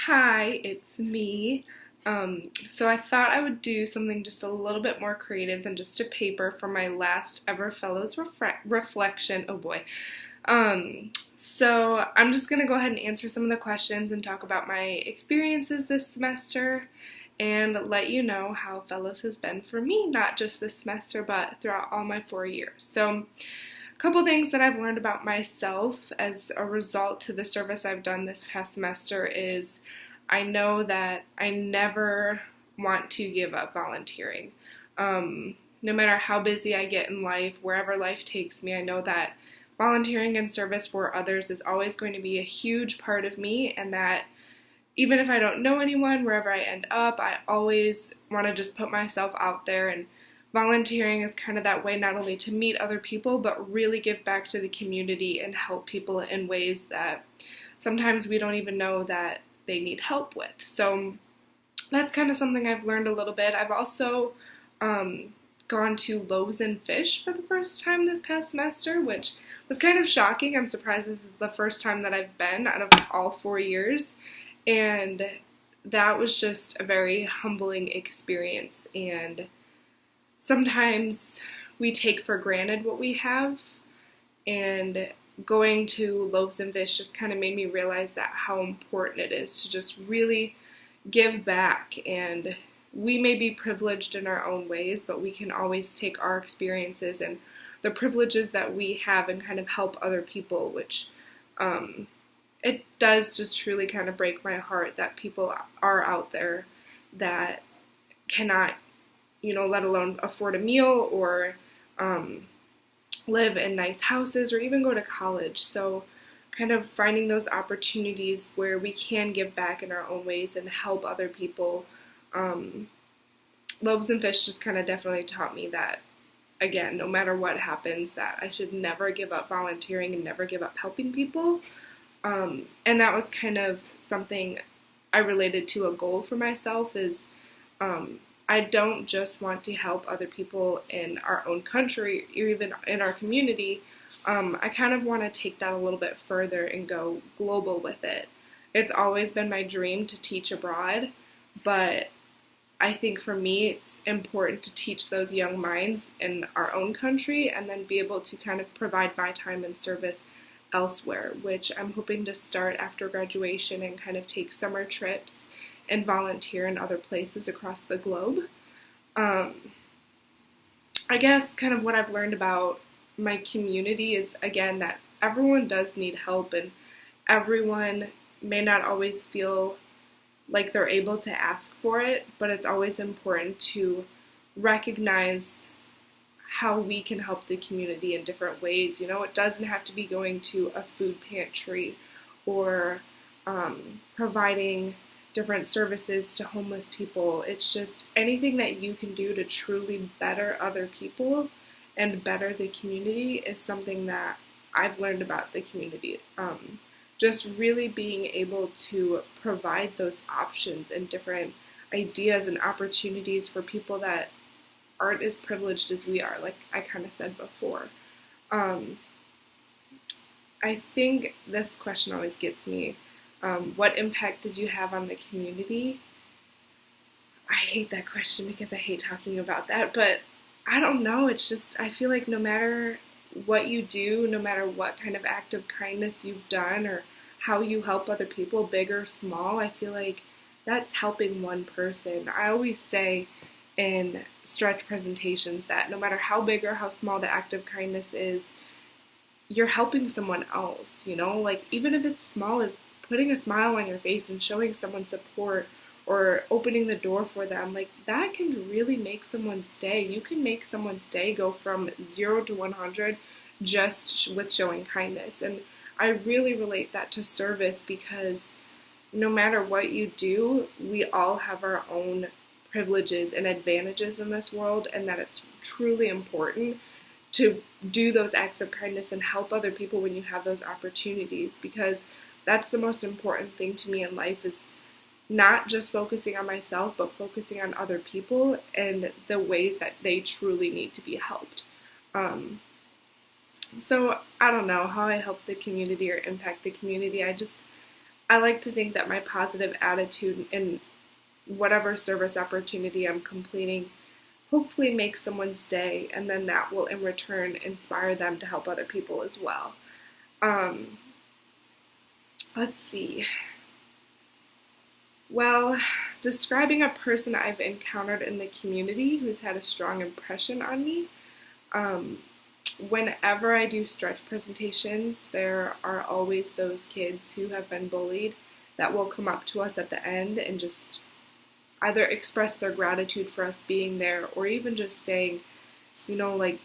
Hi, it's me. So I thought I would do something just a little bit more creative than just a paper for my last ever Fellows reflection. Oh boy. So I'm just going to go ahead and answer some of the questions and talk about my experiences this semester and let you know how Fellows has been for me, not just this semester, but throughout all my 4 years. So a couple things that I've learned about myself as a result to the service I've done this past semester is I know that I never want to give up volunteering. No matter how busy I get in life, wherever life takes me, I know that volunteering and service for others is always going to be a huge part of me, and that even if I don't know anyone, wherever I end up, I always want to just put myself out there. And volunteering is kind of that way not only to meet other people, but really give back to the community and help people in ways that sometimes we don't even know that they need help with. So that's kind of something I've learned a little bit. I've also gone to Loaves and Fish for the first time this past semester, which was kind of shocking. I'm surprised this is the first time that I've been out of all 4 years. And that was just a very humbling experience. And sometimes we take for granted what we have, and going to Loaves and Fish just kind of made me realize that how important it is to just really give back. And we may be privileged in our own ways, but we can always take our experiences and the privileges that we have and kind of help other people, which it does just truly kind of break my heart that people are out there that cannot, let alone afford a meal or live in nice houses or even go to college. So kind of finding those opportunities where we can give back in our own ways and help other people. Loaves and Fish just kind of definitely taught me that, again, no matter what happens, that I should never give up volunteering and never give up helping people. And that was kind of something I related to a goal for myself is I don't just want to help other people in our own country or even in our community. I kind of want to take that a little bit further and go global with it. It's always been my dream to teach abroad, but I think for me it's important to teach those young minds in our own country and then be able to kind of provide my time and service elsewhere, which I'm hoping to start after graduation and kind of take summer trips and volunteer in other places across the globe. I guess kind of what I've learned about my community is, again, that everyone does need help and everyone may not always feel like they're able to ask for it, but it's always important to recognize how we can help the community in different ways. It doesn't have to be going to a food pantry or providing different services to homeless people. It's just anything that you can do to truly better other people and better the community is something that I've learned about the community. Just really being able to provide those options and different ideas and opportunities for people that aren't as privileged as we are, like I kind of said before. I think this question always gets me. What impact did you have on the community? I hate that question because I hate talking about that, but I don't know. It's just, I feel like no matter what you do, no matter what kind of act of kindness you've done or how you help other people, big or small, I feel like that's helping one person. I always say in stretch presentations that no matter how big or how small the act of kindness is, you're helping someone else, like even if it's small as putting a smile on your face and showing someone support or opening the door for them, like that can really make someone stay. You can make someone stay, go from 0 to 100 just with showing kindness. And I really relate that to service because no matter what you do, we all have our own privileges and advantages in this world, and that it's truly important to do those acts of kindness and help other people when you have those opportunities, because that's the most important thing to me in life is not just focusing on myself, but focusing on other people and the ways that they truly need to be helped. So I don't know how I help the community or impact the community. I like to think that my positive attitude in whatever service opportunity I'm completing hopefully makes someone's day, and then that will in return inspire them to help other people as well. Um, let's see. Well, describing a person I've encountered in the community who's had a strong impression on me. Um, Whenever I do stretch presentations, there are always those kids who have been bullied that will come up to us at the end and just either express their gratitude for us being there, or even just saying, like,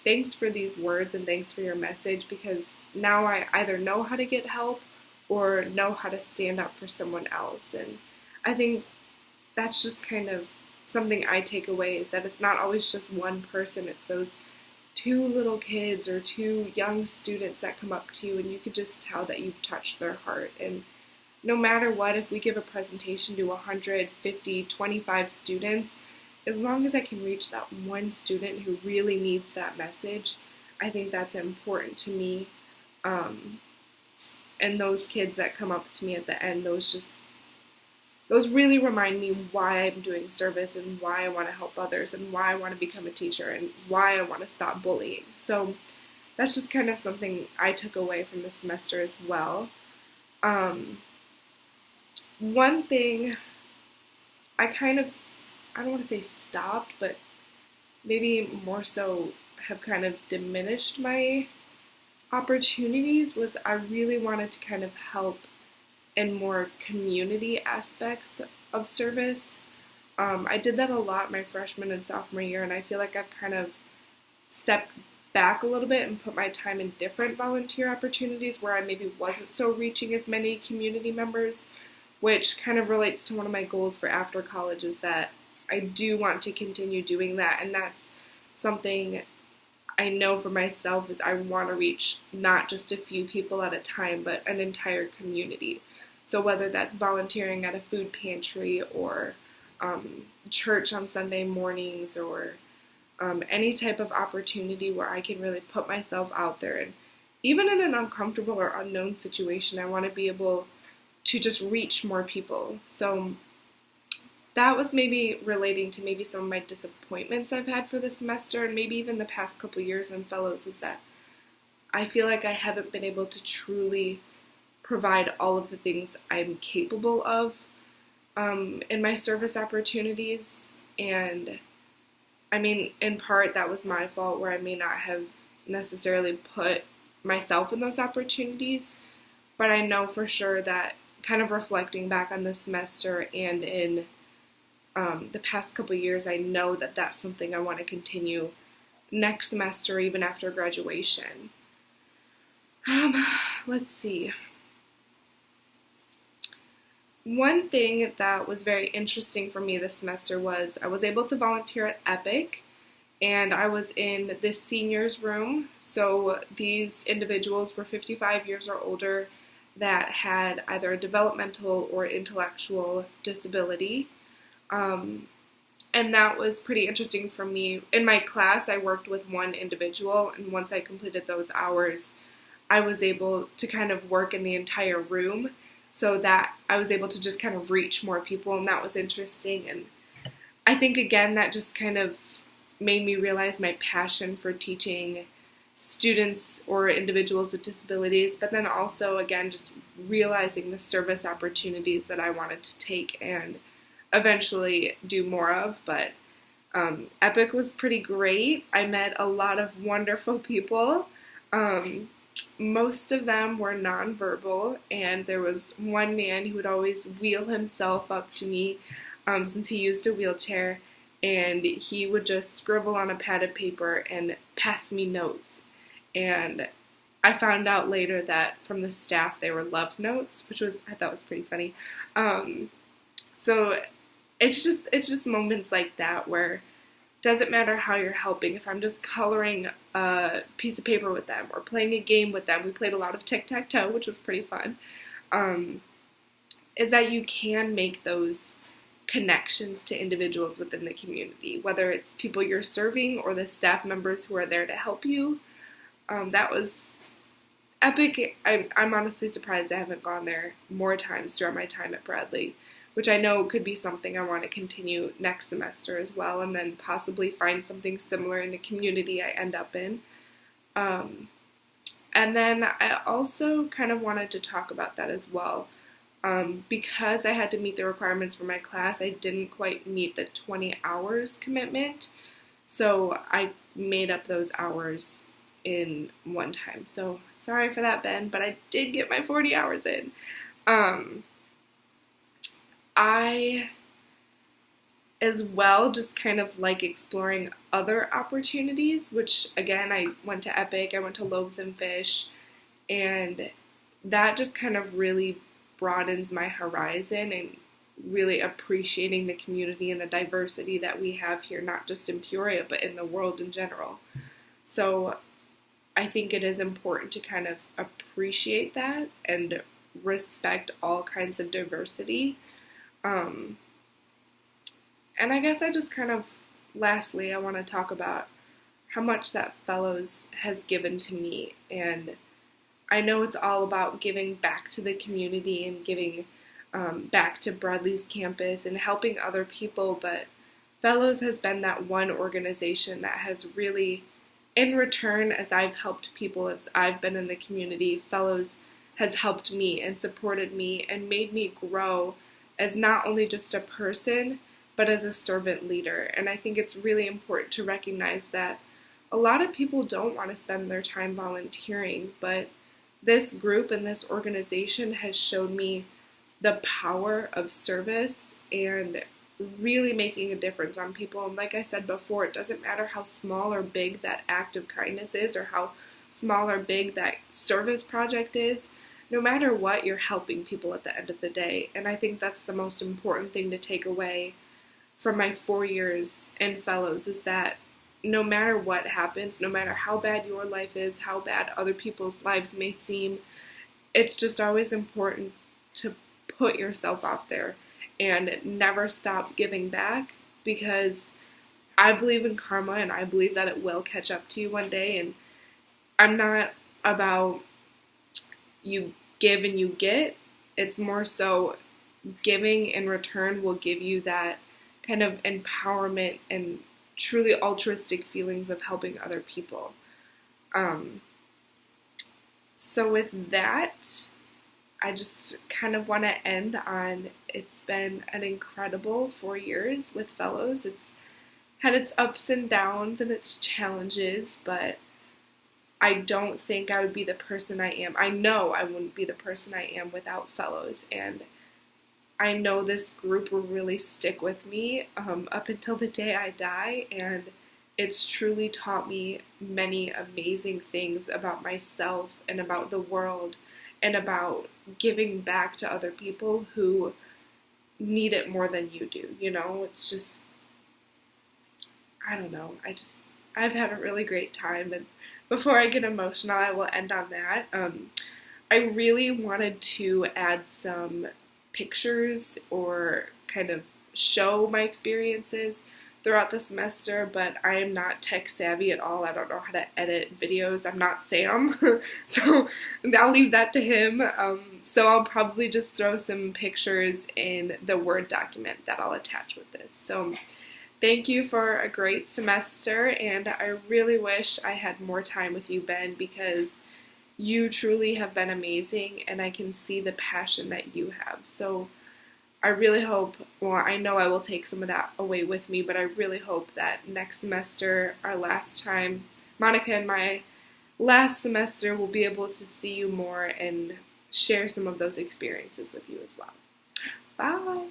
thanks for these words and thanks for your message, because now I either know how to get help or know how to stand up for someone else. And I think that's just kind of something I take away, is that it's not always just one person, it's those two little kids or two young students that come up to you, and you could just tell that you've touched their heart. And no matter what, if we give a presentation to 150, 25 students, as long as I can reach that one student who really needs that message, I think that's important to me. And those kids that come up to me at the end, those really remind me why I'm doing service and why I want to help others and why I want to become a teacher and why I want to stop bullying. So that's just kind of something I took away from this semester as well. One thing I don't want to say stopped, but maybe more so have kind of diminished my opportunities, was I really wanted to kind of help in more community aspects of service. I did that a lot my freshman and sophomore year, and I feel like I've kind of stepped back a little bit and put my time in different volunteer opportunities where I maybe wasn't so reaching as many community members, which kind of relates to one of my goals for after college, is that I do want to continue doing that, and that's something I know for myself, is I want to reach not just a few people at a time, but an entire community. So whether that's volunteering at a food pantry or church on Sunday mornings, or any type of opportunity where I can really put myself out there, and even in an uncomfortable or unknown situation, I want to be able to just reach more people. So that was maybe relating to maybe some of my disappointments I've had for this semester, and maybe even the past couple years in fellows, is that I feel like I haven't been able to truly provide all of the things I'm capable of in my service opportunities. And I mean, in part, that was my fault, where I may not have necessarily put myself in those opportunities, but I know for sure that kind of reflecting back on this semester and in the past couple years, I know that that's something I want to continue next semester, even after graduation. Let's see. One thing that was very interesting for me this semester was I was able to volunteer at EPIC, and I was in this seniors room. So these individuals were 55 years or older that had either a developmental or intellectual disability. And that was pretty interesting for me. In my class, I worked with one individual, and once I completed those hours, I was able to kind of work in the entire room, so that I was able to just kind of reach more people, and that was interesting. And I think, again, that just kind of made me realize my passion for teaching students or individuals with disabilities, but then also, again, just realizing the service opportunities that I wanted to take and eventually do more of. But EPIC was pretty great. I met a lot of wonderful people. Most of them were nonverbal, and there was one man who would always wheel himself up to me since he used a wheelchair, and he would just scribble on a pad of paper and pass me notes. And I found out later that from the staff they were love notes, which I thought was pretty funny. So it's just moments like that where it doesn't matter how you're helping. If I'm just coloring a piece of paper with them or playing a game with them, we played a lot of tic-tac-toe, which was pretty fun, is that you can make those connections to individuals within the community, whether it's people you're serving or the staff members who are there to help you. Epic, I'm honestly surprised I haven't gone there more times throughout my time at Bradley, which I know could be something I want to continue next semester as well, and then possibly find something similar in the community I end up in. And then I also kind of wanted to talk about that as well. Because I had to meet the requirements for my class, I didn't quite meet the 20 hours commitment. So I made up those hours in one time. So sorry for that, Ben, but I did get my 40 hours in. I, as well, just kind of like exploring other opportunities, which again, I went to Epic, I went to Loaves and Fish, and that just kind of really broadens my horizon and really appreciating the community and the diversity that we have here, not just in Peoria, but in the world in general. So I think it is important to kind of appreciate that and respect all kinds of diversity. And I guess I just kind of, lastly, I want to talk about how much that Fellows has given to me. And I know it's all about giving back to the community and giving back to Bradley's campus and helping other people, but Fellows has been that one organization that has really, in return, as I've helped people, as I've been in the community, Fellows has helped me and supported me and made me grow as not only just a person, but as a servant leader. And I think it's really important to recognize that a lot of people don't want to spend their time volunteering, but this group and this organization has shown me the power of service and really making a difference on people. And like I said before, it doesn't matter how small or big that act of kindness is or how small or big that service project is. No matter what, you're helping people at the end of the day. And I think that's the most important thing to take away from my 4 years in Fellows, is that no matter what happens, no matter how bad your life is, how bad other people's lives may seem, it's just always important to put yourself out there and never stop giving back, because I believe in karma and I believe that it will catch up to you one day. And I'm not about you give and you get. It's more so giving in return will give you that kind of empowerment and truly altruistic feelings of helping other people. So with that, I just kind of want to end on, it's been an incredible 4 years with Fellows. It's had its ups and downs and its challenges, but I don't think I would be the person I am. I know I wouldn't be the person I am without Fellows, and I know this group will really stick with me up until the day I die, and it's truly taught me many amazing things about myself and about the world and about giving back to other people who need it more than you do. You know, it's just, I don't know, I've had a really great time, and before I get emotional, I will end on that. I really wanted to add some pictures or kind of show my experiences throughout the semester, but I am not tech savvy at all. I don't know how to edit videos. I'm not Sam, so I'll leave that to him. So I'll probably just throw some pictures in the Word document that I'll attach with this. So thank you for a great semester, and I really wish I had more time with you, Ben, because you truly have been amazing, and I can see the passion that you have. So I really hope, well, I know I will take some of that away with me, but I really hope that next semester, our last time, Monica and my last semester, will be able to see you more and share some of those experiences with you as well. Bye!